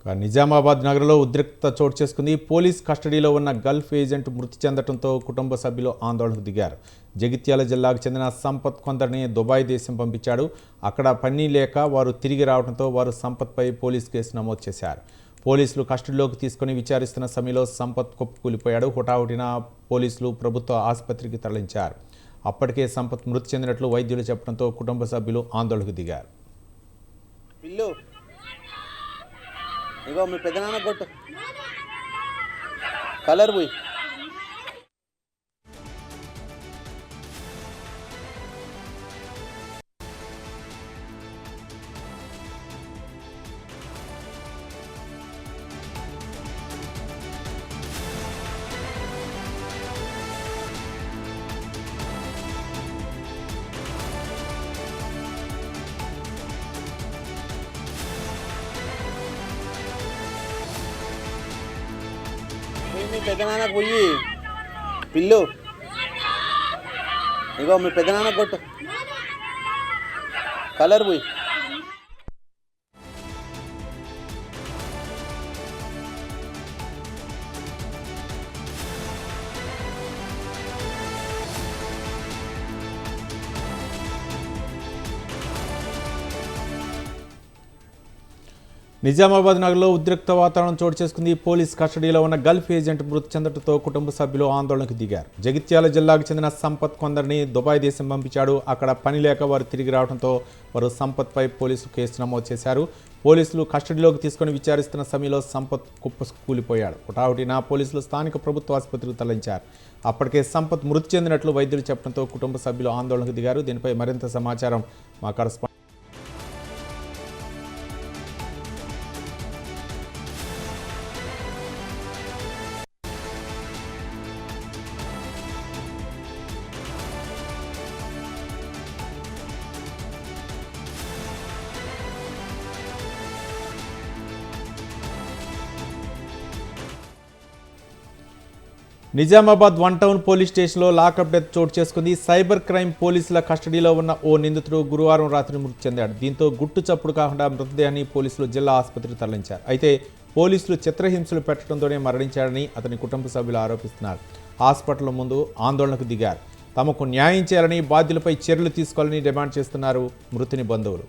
నిజామాబాద్ నగరంలో ఉద్రిక్తత చోటు చేసుకుంది. పోలీస్ కస్టడీలో ఉన్న గల్ఫ్ ఏజెంట్ మృతి చెందడంతో కుటుంబ సభ్యులు ఆందోళనకు దిగారు. జగిత్యాల జిల్లాకు చెందిన సంపత్ కొందరిని దుబాయ్ దేశం పంపించాడు. అక్కడ పని లేక వారు తిరిగి రావడంతో వారు సంపత్పై పోలీస్ కేసు నమోదు చేశారు. పోలీసులు కస్టడీలోకి తీసుకుని విచారిస్తున్న సమయంలో సంపత్ కుప్పకూలిపోయాడు. హుటాహుటిన పోలీసులు ప్రభుత్వ ఆసుపత్రికి తరలించారు. అప్పటికే సంపత్ మృతి చెందినట్లు వైద్యులు చెప్పడంతో కుటుంబ సభ్యులు ఆందోళనకు దిగారు. ఇగో మీ పెద్దనాన్న కొట్టు కలర్ పోయి మీ పెద్దనాన్నకు పోయి పిల్లు ఇగో మీ పెద్దనాన్న కొట్టు కలర్ పోయి నిజామాబాద్ నగరంలో ఉద్రిక్త వాతావరణం చోటు చేసుకుంది. పోలీస్ కస్టడీలో ఉన్న గల్ఫ్ ఏజెంట్ మృతి చెందడంతో కుటుంబ సభ్యులు ఆందోళనకు దిగారు. జగిత్యాల జిల్లాకు చెందిన సంపత్ కొందరిని దుబాయ్ దేశం పంపించాడు. అక్కడ పని లేక వారు తిరిగి రావడంతో వారు సంపత్పై పోలీసులు కేసు నమోదు చేశారు. పోలీసులు కస్టడీలోకి తీసుకుని విచారిస్తున్న సమయంలో సంపత్ కూలిపోయాడు. హుటాహుటిన పోలీసులు స్థానిక ప్రభుత్వ ఆసుపత్రికి తరలించారు. అప్పటికే సంపత్ మృతి చెందినట్లు వైద్యులు చెప్పడంతో కుటుంబ సభ్యులు ఆందోళనకు దిగారు. దీనిపై మరింత సమాచారం మా కరెస్పాండెంట్ నిజామాబాద్ 1 టౌన్ పోలీస్ స్టేషన్లో లాకప్ డెత్ చోటు చేసుకుంది. సైబర్ క్రైమ్ పోలీసుల కస్టడీలో ఉన్న ఓ నిందితుడు గురువారం రాత్రి మృతి చెందాడు. దీంతో గుట్టు చప్పుడు కాకుండా మృతదేహాన్ని పోలీసులు జిల్లా ఆసుపత్రికి తరలించారు. అయితే పోలీసులు చిత్రహింసలు పెట్టడంతోనే మరణించాడని అతని కుటుంబ సభ్యులు ఆరోపిస్తున్నారు. హాస్పిటల్ ముందు ఆందోళనకు దిగారు. తమకు న్యాయం చేయాలని, బాధ్యులపై చర్యలు తీసుకోవాలని డిమాండ్ చేస్తున్నారు మృతుని బంధువులు.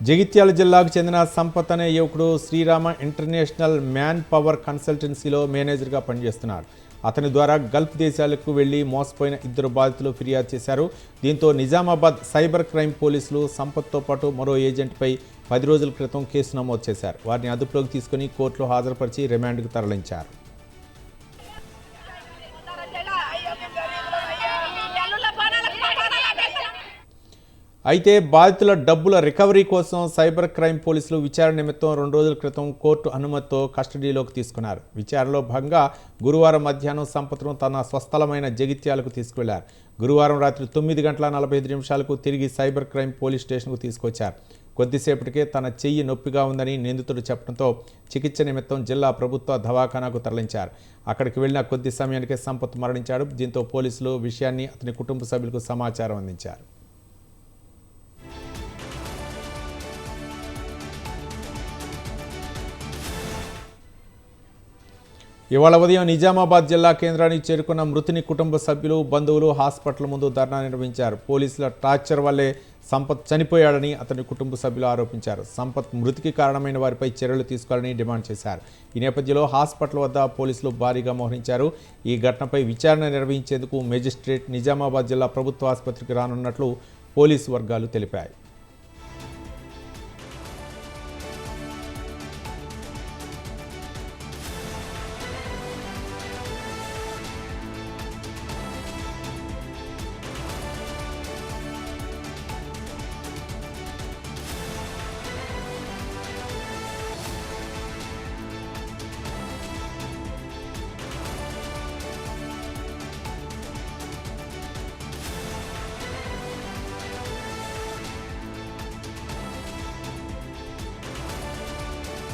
జగిత్యాల జిల్లాకు చెందిన సంపత్ అనే యువకుడు శ్రీరామ ఇంటర్నేషనల్ మ్యాన్ పవర్ కన్సల్టెన్సీలో మేనేజర్గా పనిచేస్తున్నాడు. అతని ద్వారా గల్ఫ్ దేశాలకు వెళ్లి మోసపోయిన 2 బాధితులు ఫిర్యాదు చేశారు. దీంతో నిజామాబాద్ సైబర్ క్రైమ్ పోలీసులు సంపత్తో పాటు మరో ఏజెంట్పై 10 రోజుల క్రితం కేసు నమోదు చేశారు. వారిని అదుపులోకి తీసుకుని కోర్టులో హాజరుపరిచి రిమాండ్కు తరలించారు. అయితే బాధితుల డబ్బుల రికవరీ కోసం సైబర్ క్రైమ్ పోలీసులు విచారణ నిమిత్తం 2 రోజుల క్రితం కోర్టు అనుమతితో కస్టడీలోకి తీసుకున్నారు. విచారణలో భాగంగా గురువారం మధ్యాహ్నం సంపత్ను తన స్వస్థలమైన జగిత్యాలకు తీసుకువెళ్లారు. గురువారం రాత్రి 9:45 తిరిగి సైబర్ క్రైమ్ పోలీస్ స్టేషన్కు తీసుకొచ్చారు. కొద్దిసేపటికే తన చెయ్యి నొప్పిగా ఉందని నిందితుడు చెప్పడంతో చికిత్స నిమిత్తం జిల్లా ప్రభుత్వ దవాఖానాకు తరలించారు. అక్కడికి వెళ్లిన కొద్ది సమయానికే సంపత్ మరణించాడు. దీంతో పోలీసులు విషయాన్ని అతని కుటుంబ సభ్యులకు సమాచారం అందించారు. ఇవాళ ఉదయం నిజామాబాద్ జిల్లా కేంద్రానికి చేరుకున్న మృతుని కుటుంబ సభ్యులు, బంధువులు హాస్పిటల్ ముందు ధర్నా నిర్వహించారు. పోలీసుల టార్చర్ వల్లే సంపత్ చనిపోయాడని అతని కుటుంబ సభ్యులు ఆరోపించారు. సంపత్ మృతికి కారణమైన వారిపై చర్యలు తీసుకోవాలని డిమాండ్ చేశారు. ఈ నేపథ్యంలో హాస్పిటల్ వద్ద పోలీసులు భారీగా మోహరించారు. ఈ ఘటనపై విచారణ నిర్వహించేందుకు మేజిస్ట్రేట్ నిజామాబాద్ జిల్లా ప్రభుత్వ ఆసుపత్రికి రానున్నట్లు పోలీసు వర్గాలు తెలిపాయి.